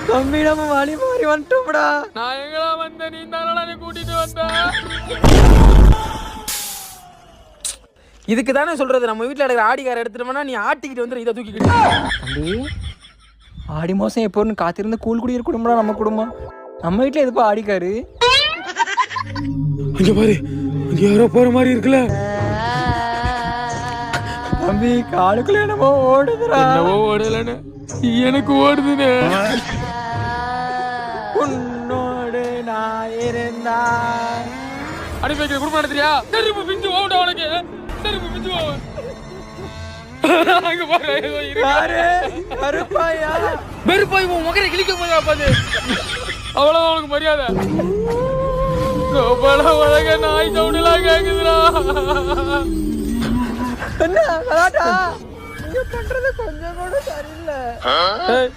தம்பி நம்ம வழி மாறி வந்துட்டோம்டா. நான் எங்கடா வந்தேன், நீ தானே கூட்டிட்டு வந்த. இதுக்கு தானே சொல்றது, நம்ம வீட்டுல இருக்கிற ஆடிக்கார எடுத்துட்டோம்னா நீ ஆட்டிக்கிட்டு வந்து இதை தூக்கிக்கிட்டு. தம்பி ஆடி மாசம் எப்போன்னு காத்திருந்த கூழ் குடிக்கிற குடும்பம்டா நம்ம குடும்பம். நம்ம வீட்டுல எதுப்பா ஆடிக்காரு? இங்க பாரு, இங்க யாரோ போற மாதிரி இருக்குல்ல. தம்பி காலுக்குள்ள என்னமோ ஓடுதுடா. என்னவோ ஓடலன்னு எனக்கு ஓடுதுன்னு. உன்னோடு நான் இருந்தா அனுப்பி வைக்கிற குடும்பம் நடத்துறியா? செருப்பு பிஞ்சு ஓட உனக்கு, செருப்பு பிஞ்சு ஓ. அங்க பாரு, ஏதோ இருக்கு. யாரு? கருப்பாயா? வெறுப்பாய் உன் முகரை கிழிக்க போதா பாது. அவ்வளவுதான் உனக்கு மரியாதை. கோபால உலக நாய் சவுண்டெல்லாம் கேக்குதுடா. என்ன கலாட்டா? நீங்க பண்றது கொஞ்சம் கூட சரியில்லை.